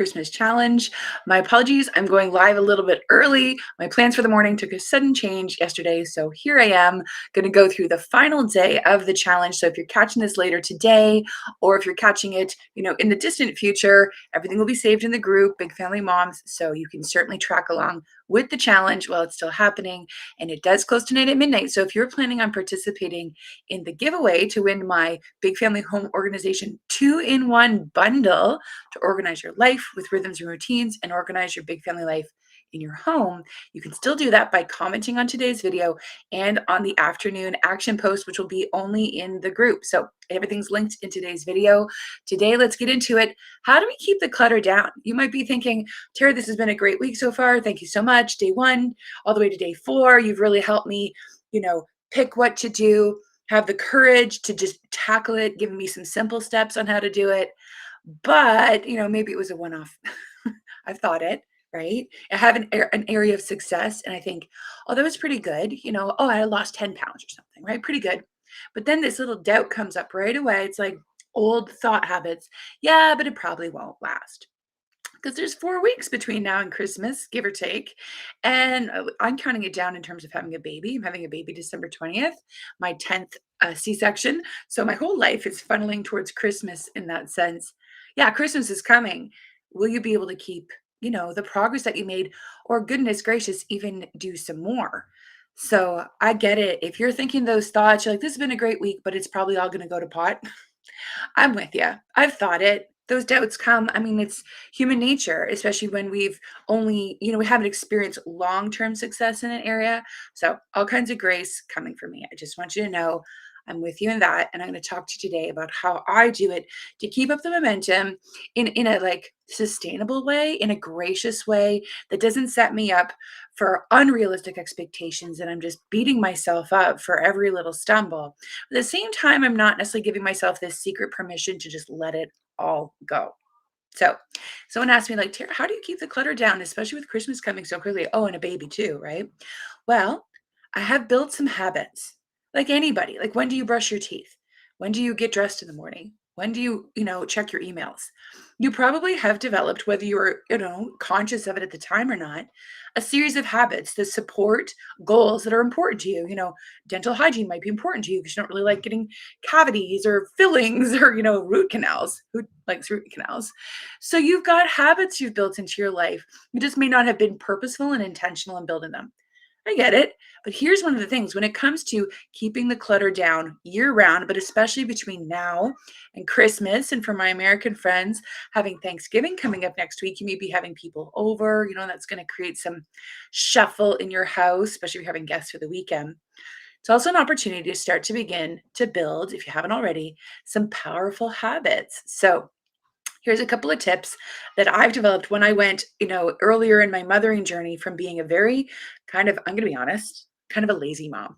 Christmas challenge. My apologies, I'm going live a little bit early. My plans for the morning took a sudden change yesterday, so here I am going to go through the final day of the challenge. So if you're catching this later today, or if you're catching it, in the distant future, everything will be saved in the group, Big Family Moms, so you can certainly track along with the challenge while it's still happening. And it does close tonight at midnight. So if you're planning on participating in the giveaway to win my Big Family Home Organization 2-in-1 bundle to organize your life with rhythms and routines and organize your big family life in your home, you can still do that by commenting on today's video and on the afternoon action post, which will be only in the group. So everything's linked in today's video. Today, let's get into it. How do we keep the clutter down? You might be thinking, Tara, this has been a great week so far. Thank you so much. Day 1 all the way to day 4. You've really helped me, pick what to do, have the courage to just tackle it, giving me some simple steps on how to do it. But, maybe it was a one-off. I've thought it, right? I have an area of success, and I think, oh, that was pretty good. Oh, I lost 10 pounds or something, right? Pretty good. But then this little doubt comes up right away. It's like old thought habits. Yeah, but it probably won't last because there's 4 weeks between now and Christmas, give or take. And I'm counting it down in terms of having a baby. I'm having a baby December 20th, my 10th C-section. So my whole life is funneling towards Christmas in that sense. Yeah, Christmas is coming. Will you be able to keep, the progress that you made, or goodness gracious, even do some more? So I get it. If you're thinking those thoughts, you're like, this has been a great week, but it's probably all going to go to pot. I'm with you. I've thought it. Those doubts come. I mean, it's human nature, especially when we've only, we haven't experienced long-term success in an area. So all kinds of grace coming from me. I just want you to know I'm with you in that. And I'm going to talk to you today about how I do it to keep up the momentum in a sustainable way, in a gracious way that doesn't set me up for unrealistic expectations. And I'm just beating myself up for every little stumble. At the same time, I'm not necessarily giving myself this secret permission to just let it all go. So someone asked me, like, Tara, how do you keep the clutter down, especially with Christmas coming so quickly? Oh, and a baby too, right? Well, I have built some habits like anybody. Like, when do you brush your teeth? When do you get dressed in the morning? When do you, check your emails? You probably have developed, whether you were, conscious of it at the time or not, a series of habits that support goals that are important to you. Dental hygiene might be important to you because you don't really like getting cavities or fillings or, root canals. Who likes root canals? So you've got habits you've built into your life. You just may not have been purposeful and intentional in building them. I get it. But here's one of the things when it comes to keeping the clutter down year round, but especially between now and Christmas. And for my American friends, having Thanksgiving coming up next week, you may be having people over, that's going to create some shuffle in your house, especially if you're having guests for the weekend. It's also an opportunity to start to begin to build, if you haven't already, some powerful habits. So here's a couple of tips that I've developed when I went, earlier in my mothering journey from being a very I'm going to be honest, kind of a lazy mom.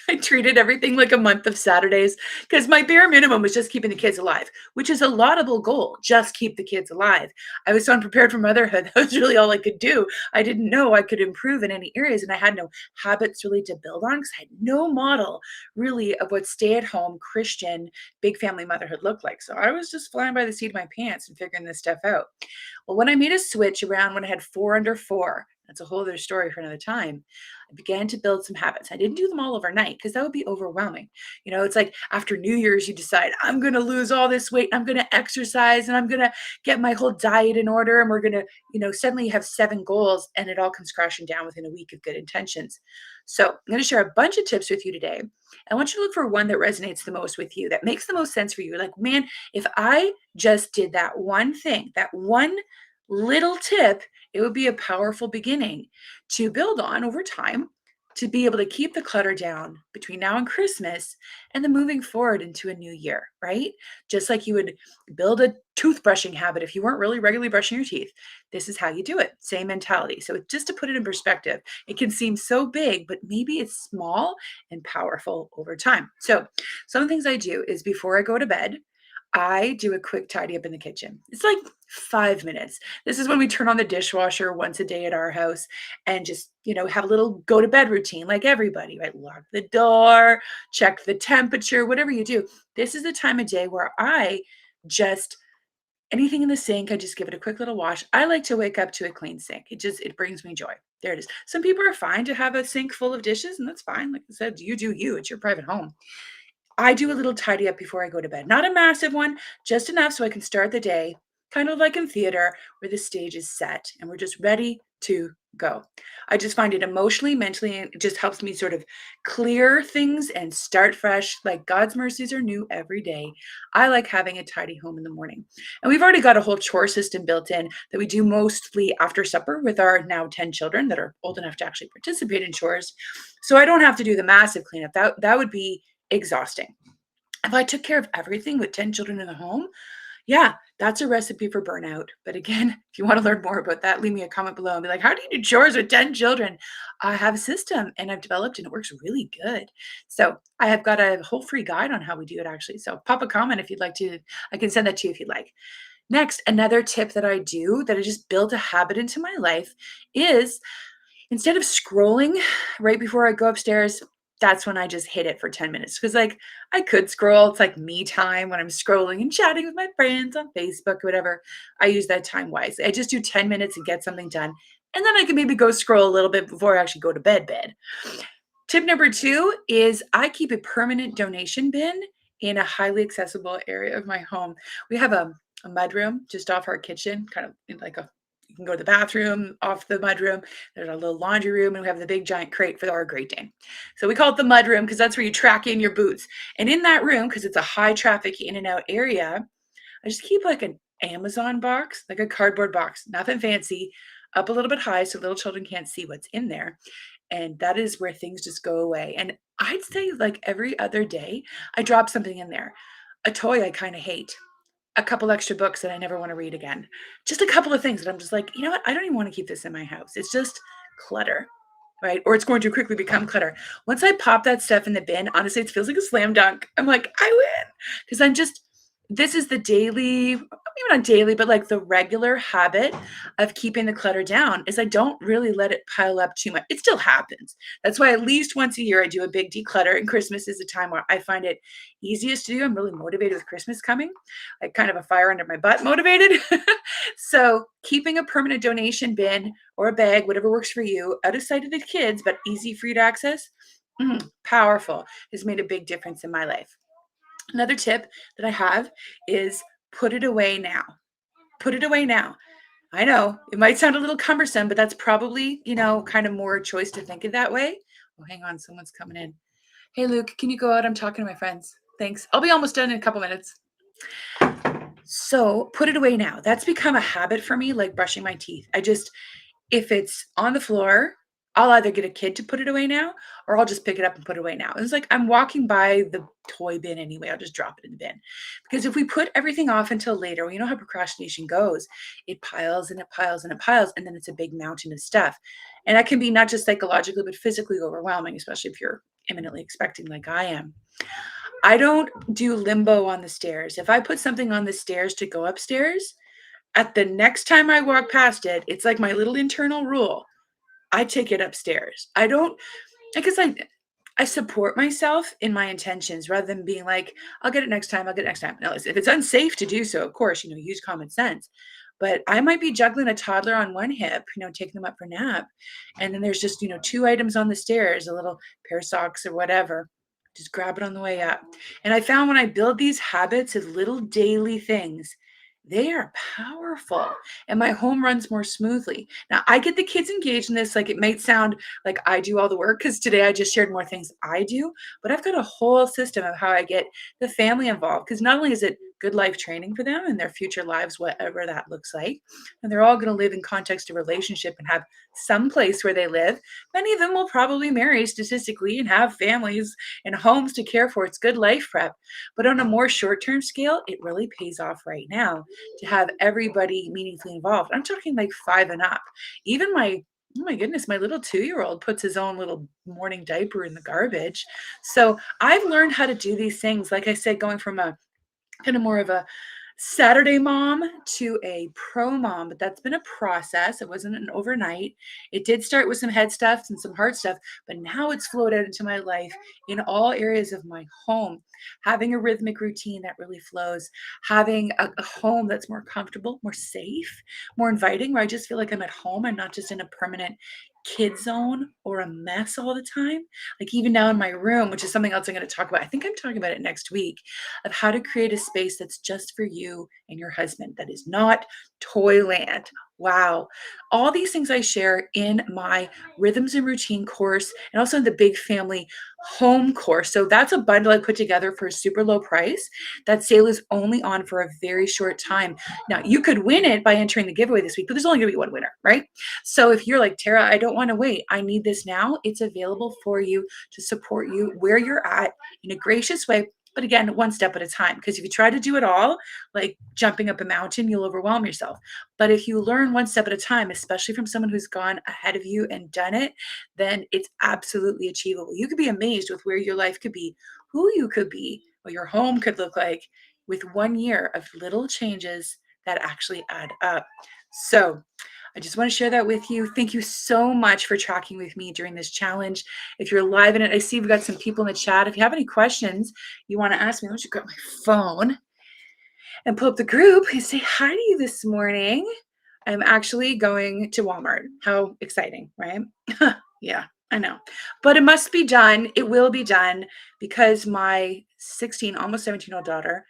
I treated everything like a month of Saturdays because my bare minimum was just keeping the kids alive, which is a laudable goal. Just keep the kids alive. I was so unprepared for motherhood. That was really all I could do. I didn't know I could improve in any areas, and I had no habits really to build on because I had no model really of what stay-at-home Christian big family motherhood looked like. So I was just flying by the seat of my pants and figuring this stuff out. Well, when I made a switch around when I had 4 under 4, that's a whole other story for another time, I began to build some habits. I didn't do them all overnight because that would be overwhelming. It's like after New Year's, you decide, I'm going to lose all this weight, I'm going to exercise, and I'm going to get my whole diet in order. And we're going to, suddenly you have 7 goals and it all comes crashing down within a week of good intentions. So I'm going to share a bunch of tips with you today. I want you to look for one that resonates the most with you, that makes the most sense for you. Like, man, if I just did that one thing, that one little tip, it would be a powerful beginning to build on over time to be able to keep the clutter down between now and Christmas and then moving forward into a new year, right? Just like you would build a toothbrushing habit if you weren't really regularly brushing your teeth. This is how you do it. Same mentality. So just to put it in perspective, it can seem so big, but maybe it's small and powerful over time. So some of the things I do is before I go to bed, I do a quick tidy up in the kitchen. It's like 5 minutes. This is when we turn on the dishwasher once a day at our house and just, have a little go to bed routine like everybody, right? Lock the door, check the temperature, whatever you do. This is the time of day where I just Anything in the sink, I just give it a quick little wash. I like to wake up to a clean sink. It brings me joy. There it is. Some people are fine to have a sink full of dishes, and that's fine. Like I said, you do you. It's your private home. I do a little tidy up before I go to bed. Not a massive one, just enough so I can start the day, kind of like in theater, where the stage is set and we're just ready to go. I just find it emotionally, mentally, and it just helps me sort of clear things and start fresh. Like God's mercies are new every day. I like having a tidy home in the morning. And we've already got a whole chore system built in that we do mostly after supper with our now 10 children that are old enough to actually participate in chores. So I don't have to do the massive cleanup. That would be exhausting. If I took care of everything with 10 children in the home, yeah, that's a recipe for burnout. But again, if you want to learn more about that, leave me a comment below and be like, how do you do chores with 10 children? I have a system and I've developed and it works really good. So I have got a whole free guide on how we do it actually. So pop a comment if you'd like to. I can send that to you if you'd like. Next, another tip that I do that I just built a habit into my life is instead of scrolling right before I go upstairs, that's when I just hit it for 10 minutes. Because, like, I could scroll. It's like me time when I'm scrolling and chatting with my friends on Facebook or whatever. I use that time wisely. I just do 10 minutes and get something done. And then I can maybe go scroll a little bit before I actually go to bed. Tip number two is I keep a permanent donation bin in a highly accessible area of my home. We have a mudroom just off our kitchen, kind of in like a you can go to the bathroom off the mudroom. There's a little laundry room, and we have the big giant crate for our Great Dane. So we call it the mudroom because that's where you track in your boots. And in that room, because it's a high traffic in and out area, I just keep like an Amazon box, like a cardboard box, nothing fancy, up a little bit high so little children can't see what's in there. And that is where things just go away. And I'd say like every other day, I drop something in there. A toy I kind of hate, a couple extra books that I never want to read again. Just a couple of things that I'm just like, you know what? I don't even want to keep this in my house. It's just clutter, right? Or it's going to quickly become clutter. Once I pop that stuff in the bin, honestly, it feels like a slam dunk. I'm like, I win. Because I'm just, this is the daily, maybe not daily, but like the regular habit of keeping the clutter down is I don't really let it pile up too much. It still happens. That's why at least once a year I do a big declutter, and Christmas is a time where I find it easiest to do. I'm really motivated with Christmas coming, like kind of a fire under my butt motivated. So keeping a permanent donation bin or a bag, whatever works for you, out of sight of the kids, but easy for you to access, powerful, has made a big difference in my life. Another tip that I have is put it away now. Put it away now. I know it might sound a little cumbersome, but that's probably, kind of more choice to think of that way. Oh, hang on, someone's coming in. Hey, Luke, can you go out? I'm talking to my friends. Thanks. I'll be almost done in a couple minutes. So put it away now. That's become a habit for me, like brushing my teeth. If it's on the floor, I'll either get a kid to put it away now or I'll just pick it up and put it away now. It's like I'm walking by the toy bin anyway. I'll just drop it in the bin. Because if we put everything off until later, well, you know how procrastination goes. It piles and it piles and it piles, and then it's a big mountain of stuff. And that can be not just psychologically, but physically overwhelming, especially if you're imminently expecting like I am. I don't do limbo on the stairs. If I put something on the stairs to go upstairs, at the next time I walk past it, it's like my little internal rule. I take it upstairs. I don't I guess I support myself in my intentions rather than being like, I'll get it next time, I'll get it next time. No, if it's unsafe to do so, of course, use common sense. But I might be juggling a toddler on one hip, taking them up for nap. And then there's just, two items on the stairs, a little pair of socks or whatever. Just grab it on the way up. And I found when I build these habits of little daily things, they are powerful and my home runs more smoothly. Now, I get the kids engaged in this. Like it might sound like I do all the work because today I just shared more things I do, but I've got a whole system of how I get the family involved because not only is it good life training for them and their future lives, whatever that looks like, and they're all going to live in context of relationship and have some place where they live. Many of them will probably marry statistically and have families and homes to care for. It's good life prep. But on a more short-term scale, it really pays off right now to have everybody meaningfully involved. I'm talking like 5 and up. Even oh my goodness, my little 2-year-old puts his own little morning diaper in the garbage. So I've learned how to do these things, like I said, going from a kind of more of a Saturday mom to a pro mom, but that's been a process. It wasn't an overnight. It did start with some head stuff and some heart stuff, but now it's flowed out into my life in all areas of my home. Having a rhythmic routine that really flows, having a home that's more comfortable, more safe, more inviting, where I just feel like I'm at home. I'm not just in a permanent kid zone or a mess all the time. Like even now in my room, which is something else I'm going to talk about. I think I'm talking about it next week of how to create a space that's just for you and your husband, that is not toyland. Wow. All these things I share in my rhythms and routine course and also in the big family home course. So that's a bundle I put together for a super low price. That sale is only on for a very short time. Now, you could win it by entering the giveaway this week, but there's only going to be one winner, right? So if you're like, Tara, I don't want to wait, I need this now, it's available for you to support you where you're at in a gracious way. But again, one step at a time, because if you try to do it all, like jumping up a mountain, you'll overwhelm yourself. But if you learn one step at a time, especially from someone who's gone ahead of you and done it, then it's absolutely achievable. You could be amazed with where your life could be, who you could be, what your home could look like with 1 year of little changes that actually add up. So, I just want to share that with you. Thank you so much for tracking with me during this challenge. If you're live in it, I see we've got some people in the chat. If you have any questions you want to ask me, let me just grab my phone and pull up the group and say hi to you this morning. I'm actually going to Walmart. How exciting, right? Yeah, I know. But it must be done. It will be done because my 16, almost 17-year-old daughter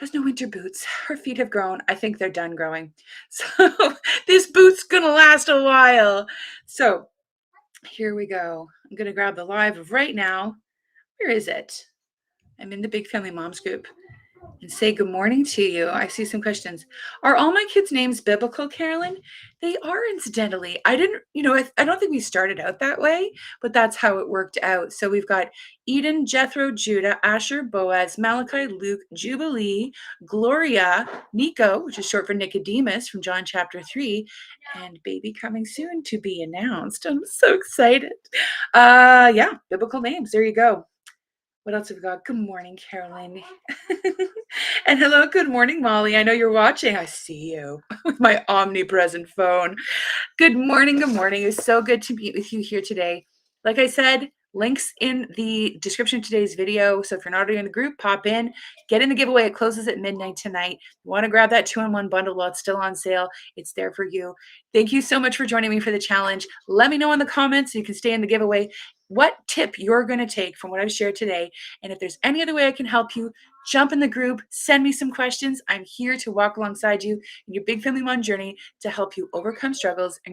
has no winter boots. Her feet have grown. I think they're done growing. So this boot's gonna last a while. So here we go. I'm gonna grab the live of right now. Where is it? I'm in the Big Family Moms group and say good morning to you. I see some questions. Are all my kids' names biblical, Carolyn? They are, incidentally. I didn't, I don't think we started out that way, but that's how it worked out. So we've got Eden, Jethro, Judah, Asher, Boaz, Malachi, Luke, Jubilee, Gloria, Nico, which is short for Nicodemus from John chapter 3, and baby coming soon to be announced. I'm so excited. Yeah, biblical names. There you go. What else have we got? Good morning, Carolyn. And hello, good morning, Molly. I know you're watching. I see you with my omnipresent phone. Good morning. Good morning. It's so good to be with you here today. Like I said, links in the description of today's video. So if you're not already in the group, pop in, get in the giveaway. It closes at midnight tonight. You want to grab that 2-in-1 bundle while it's still on sale. It's there for you. Thank you so much for joining me for the challenge. Let me know in the comments so you can stay in the giveaway what tip you're going to take from what I've shared today. And if there's any other way I can help you, jump in the group, send me some questions. I'm here to walk alongside you in your big family mom journey to help you overcome struggles and